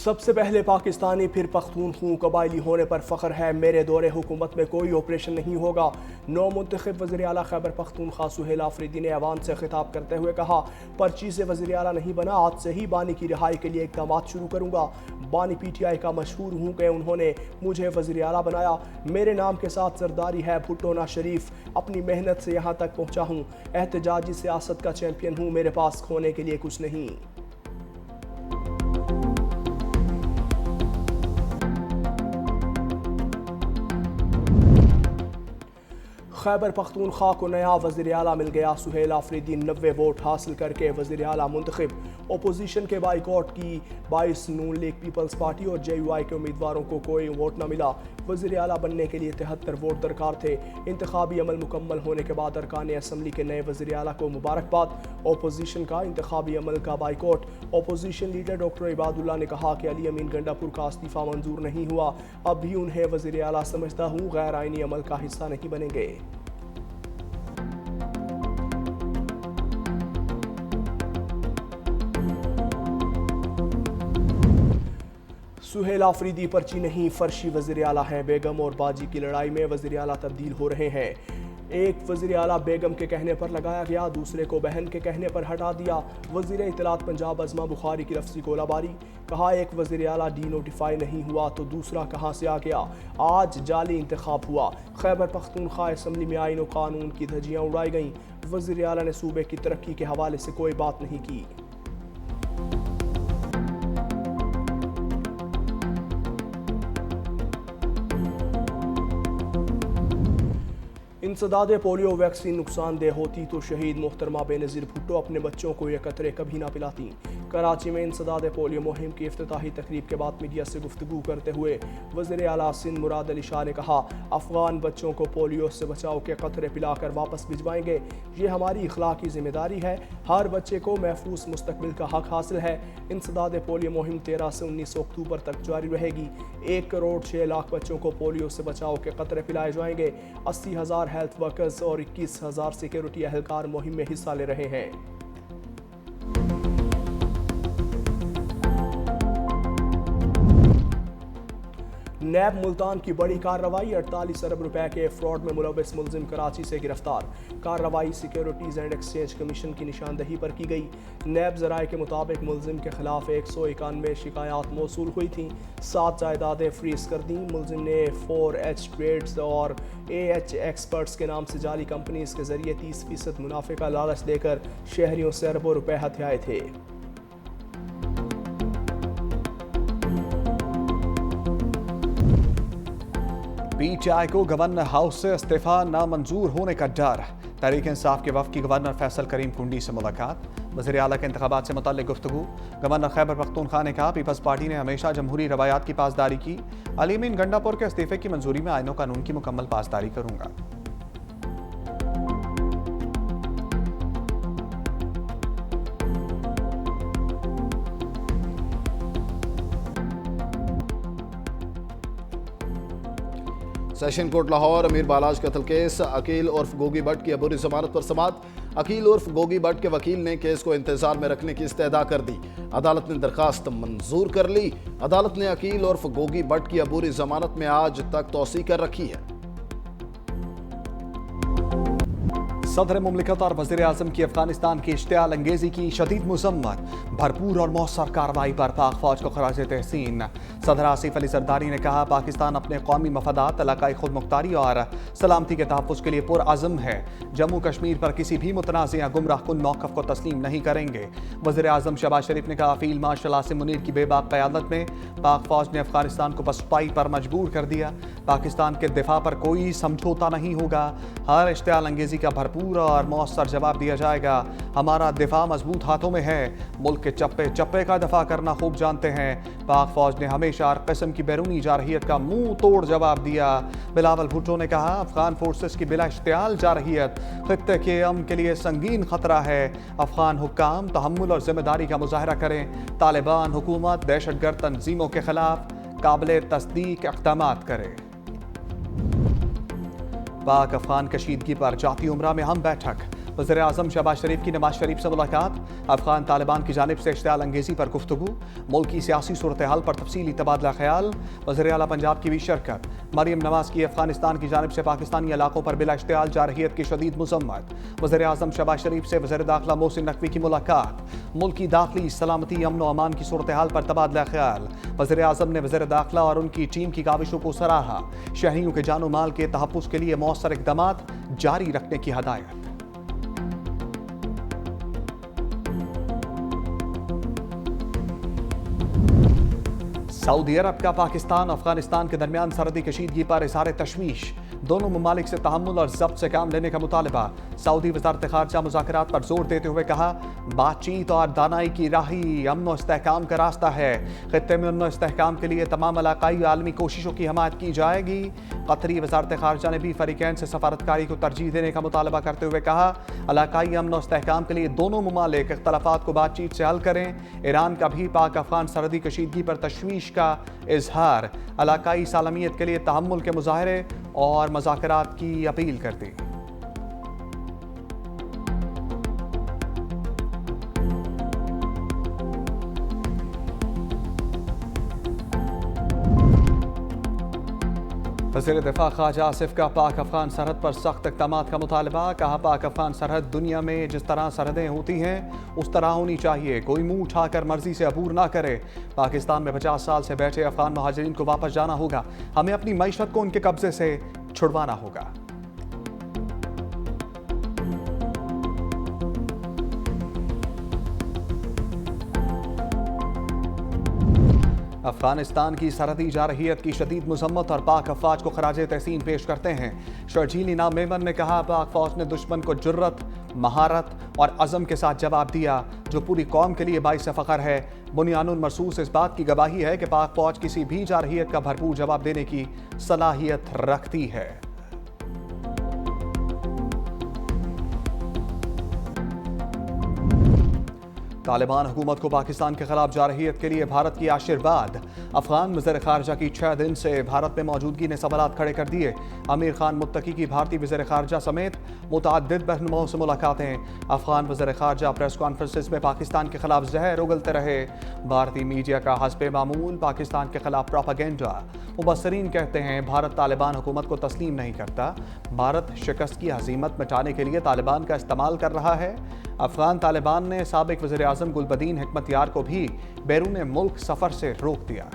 सबसे पहले पाकिस्तानी फिर पख्तूनख्वा कबायली होने पर फ़ख्र है। मेरे दौरे हुकूमत में कोई ऑपरेशन नहीं होगा। नौ मुंतखब वज़ीर आला खैबर पख्तूनख्वा सुहेल आफरीदी ने ऐवान से खिताब करते हुए कहा, पर्ची से वज़ीर आला नहीं बना, आज से ही बानी की रिहाई के लिए इक़दाम शुरू करूँगा। बानी PTI का मशहूर हूँ कि उन्होंने मुझे वज़ीर आला बनाया। मेरे नाम के साथ सरदारी है, भुट्टो ना शरीफ। अपनी मेहनत से यहाँ तक पहुँचा हूँ। एहतजाजी सियासत का चैम्पियन हूँ। मेरे पास खोने के लिए कुछ नहीं। खैबर पख्तूनख्वा को नया वज़ीर आला मिल गया। सुहेल आफरीदी 90 वोट हासिल करके वज़ीर आला मुंतखब। अपोजिशन के बाइकआउट की 22 नून लीग पीपल्स पार्टी और JUI के उम्मीदवारों को कोई वोट न मिला। वज़ीर आला बनने के लिए 73 वोट दरकार थे। इंतखाबी अमल मुकम्मल होने के बाद अरकान असम्बली के नए वज़ीर आला को मुबारकबाद। अपोजिशन का इंतखाबी अमल का boycott. Opposition leader doctor Ibadullah ने कहा कि अली अमीन गंडापुर का इस्तीफ़ा मंजूर नहीं हुआ। अब भी उन्हें वज़ीर आला समझता हूँ, गैर आइनी अमल का हिस्सा नहीं बनेंगे। सुहेल आफरीदी पर्ची नहीं, फर्शी वज़ीर आला हैं। बेगम और बाजी की लड़ाई में वज़ीर आला तब्दील हो रहे हैं। एक वज़ीर आला बेगम के कहने पर लगाया गया, दूसरे को बहन के कहने पर हटा दिया। वज़ीर इत्तलात पंजाब अज़मा बुखारी की लफ्ज़ी गोलाबारी। कहा, एक वज़ीर आला डीनोटिफाई नहीं हुआ तो दूसरा कहाँ से आ गया। आज जाली इंतखाब हुआ। खैबर पख्तूनख्वा असम्बली में आईन और कानून की धज्जियाँ उड़ाई गईं। वज़ीर आला ने सूबे की तरक्की के हवाले से कोई बात नहीं की। इंसदाद पोलियो वैक्सीन नुकसानदेह होती तो शहीद मोहतरमा बेनज़ीर भुट्टो अपने बच्चों को ये कतरे कभी ना पिलाती। कराची में इंसदाद पोलियो मुहिम की इफ्तिताही तकरीब के बाद मीडिया से गुफ्तगू करते हुए वज़ीर आला सिंध मुराद अली शाह ने कहा, अफ़गान बच्चों को पोलियो से बचाव के कतरे पिलाकर वापस भिजवाएंगे। ये हमारी इखलाकी जिम्मेदारी है। हर बच्चे को महफूज मुस्तकबिल का हक हासिल है। इंसदाद पोलियो मुहिम 13 से 19 अक्टूबर तक जारी रहेगी। 1 करोड़ 6 लाख बच्चों को पोलियो से बचाव के कतरे पिलाए जाएंगे। 80,000 हेल्थ वर्कर्स और 21,000 सिक्योरिटी एहलकार मुहिम में हिस्सा ले रहे हैं। नैब मुल्तान की बड़ी कार्रवाई। 48 अरब रुपए के फ्रॉड में मुलव्वस मुलजिम कराची से गिरफ्तार। कार्रवाई सिक्योरिटीज एंड एक्सचेंज कमीशन की निशानदही पर की गई। नैब जराये के मुताबिक मुलजिम के खिलाफ 191 शिकायत मौसूल हुई थी। 7 जायदादें फ्रीज कर दी। मुलजिम ने 4H ट्रेड्स और AH एक्सपर्ट्स के नाम से जाली कंपनीज के जरिए 30% मुनाफे का लालच देकर शहरियों से अरबों रुपए हथियाए थे। PTI को गवर्नर हाउस से इस्तीफा नामंजूर होने का डर। तहरीक इंसाफ के वफ़द की गवर्नर फैसल करीम कुंडी से मुलाकात। वज़ीर आला के इंतखाबात से मुतल्लिक़ गुफ्तगू। गवर्नर खैबर पख्तूनख्वा ने कहा, पीपल्स पार्टी ने हमेशा जमहूरी रवायात की पासदारी की। अली अमीन गंडापुर के इस्तीफे की मंजूरी में आईन कानून की मुकम्मल पासदारी करूँगा। सेशन कोर्ट लाहौर अमीर बालाज कत्ल केस। अकील उर्फ गोगी भट्ट की अबूरी जमानत पर समाअत। अकील उर्फ गोगी भट्ट के वकील ने केस को इंतजार में रखने की इस्तेदा कर दी। अदालत ने दरखास्त मंजूर कर ली। अदालत ने अकील उर्फ गोगी भट्ट की अबूरी जमानत में आज तक तौसी कर रखी है। सदर मुमलिकत और वज़ीर आज़म की अफगानिस्तान की इश्तियाल अंगेजी की शदीद मुज़म्मत। भरपूर और मौसर कार्रवाई पर पाक फौज को खराज तहसीन। सदर आसिफ अली जरदारी ने कहा, पाकिस्तान अपने कौमी मफादात, इलाकाई खुद मुख्तारी और सलामती के तहफ़्फ़ुज़ के लिए पुरअज़म है। जम्मू कश्मीर पर किसी भी मुतनाज़ या गुमराहकुन मौक़िफ़ को तस्लीम नहीं करेंगे। वज़ीर आज़म शहबाज शरीफ ने कहा, फील्ड मार्शल आसिम मुनीर की बेबाक क़यादत में पाक फौज ने अफगानिस्तान को पसपाई पर मजबूर कर दिया। पाकिस्तान के दिफा पर कोई समझौता नहीं होगा। हर इश्तियाल अंगेजी का भरपूर और मौसर जवाब दिया जाएगा। हमारा दिफा मजबूत हाथों में है। मुल्क के चप्पे चप्पे का दफा करना खूब जानते हैं। पाक फौज ने हमेशा हर किस्म की बैरूनी जारहियत का मुंह तोड़ जवाब दिया। बिलावल भुट्टो ने कहा, अफगान फोर्सेस की बिला इश्तियाल जारहियत खित्ते के अमन के लिए संगीन खतरा है। अफगान हुक्काम तहम्मुल और जिम्मेदारी का मुजाहरा करें। तालिबान हुकूमत दहशतगर्द तंजीमों के खिलाफ काबिल तस्दीक इक़दामात करे। पाक अफगान कशीदगी पर जाती उमरा में हम बैठक। वज़ीर-ए-आज़म शहबाज शरीफ की नवाज शरीफ से मुलाकात, अफगान तालिबान की जानिब से इश्तियाल अंगेज़ी पर गुफ्तगू, मुल्क की सियासी सूरत हाल पर तफसीली तबादला ख्याल, वज़ीर आला पंजाब की भी शिरकत। मरियम नवाज की अफगानिस्तान की जानिब से पाकिस्तानी इलाकों पर बिला इश्तियाल जारहियत की शदीद मज़म्मत। वज़ीर-ए-आज़म शहबाज शरीफ से वज़ीर दाखिला मोहसिन नकवी की मुलाकात, मुल्क की दाखिली सलामती अमन व अमान की सूरत हाल पर तबादला ख्याल। वज़ीर-ए-आज़म ने वज़ीर दाखिला और उनकी टीम की काविशों को सराहा, शहरियों के जानो माल के तहफ़्फ़ुज़ के लिए मौसर इक़दामात जारी रखने की हदायत। सऊदी अरब का पाकिस्तान अफगानिस्तान के दरमियान सरहदी कशीदगी पर इज़हार तशवीश, दोनों ममालिक से तहम्मुल और ज़ब्त से काम लेने का मुतालबा। सऊदी वज़ारत ख़ारजा मुज़ाकरात पर जोर देते हुए कहा, बातचीत और दानाई की राह ही अमन व इस्तेहकाम का रास्ता है। ख़ित्ते में अमन व इस्तेहकाम के लिए तमाम इलाक़ाई व आलमी कोशिशों की हमायत की जाएगी। कतरी वज़ारत ख़ारजा ने भी फ़रीक़ैन से सफारतकारी को तरजीह देने का मुतालबा करते हुए कहा, इलाक़ाई अमन व इस्तेहकाम के लिए दोनों ममालिक इख्तलाफ़ात को बातचीत से हल करें। ईरान का भी पाक अफ़गान सरहदी कशीदगी पर तशवीश का इजहार, इलाक़ाई सालमियत के लिए तहम्मुल के मुज़ाहरे और मुज़ाकरात की अपील कर दी। वज़ीर दिफा ख्वाजा आसिफ का पाक अफगान सरहद पर सख्त इक़दामात का मुतालबा। कहा, पाक अफगान सरहद दुनिया में जिस तरह सरहदें होती हैं उस तरह होनी चाहिए, कोई मुंह उठाकर मर्जी से अबूर ना करे। पाकिस्तान में 50 साल से बैठे अफगान महाजिरीन को वापस जाना होगा, हमें अपनी मईशत को उनके कब्जे से छुड़वाना होगा। अफगानिस्तान की सरहदी जारहियत की शदीद मजम्मत और पाक अफवाज को खराज तहसीन पेश करते हैं। शर्जील इनाम मेमन ने कहा, पाक फौज ने दुश्मन को जुर्रत, महारत और अज़म के साथ जवाब दिया, जो पूरी कौम के लिए बाइस फ़ख्र है। बुनियानुल मरसूस इस बात की गवाही है कि पाक फौज किसी भी जारहियत का भरपूर जवाब देने की सलाहियत रखती है। तालिबान हुकूमत को पाकिस्तान के खिलाफ जारहियत के लिए भारत की आशीर्वाद। अफगान वज़ीर ख़ारजा की 6 दिन से भारत में मौजूदगी ने सवालात खड़े कर दिए। अमीर खान मुत्तकी की भारतीय वज़ीर ख़ारजा समेत मुतअद्दिद रहनुमाओं से मुलाकातें। अफगान वज़ीर ख़ारजा प्रेस कॉन्फ्रेंसेस में पाकिस्तान के खिलाफ जहर उगलते रहे। भारतीय मीडिया का हस्बे मामूल पाकिस्तान के खिलाफ प्रोपेगेंडा। मुबस्सरीन कहते हैं, भारत तालिबान हुकूमत को तस्लीम नहीं करता। भारत शिकस्त की हज़ीमत मिटाने के लिए तालिबान का इस्तेमाल कर रहा है। अफगान तालिबान ने साबिक वज़ीर आज़म गुलबदीन हिकमतयार को भी बैरून मुल्क सफ़र से रोक दिया।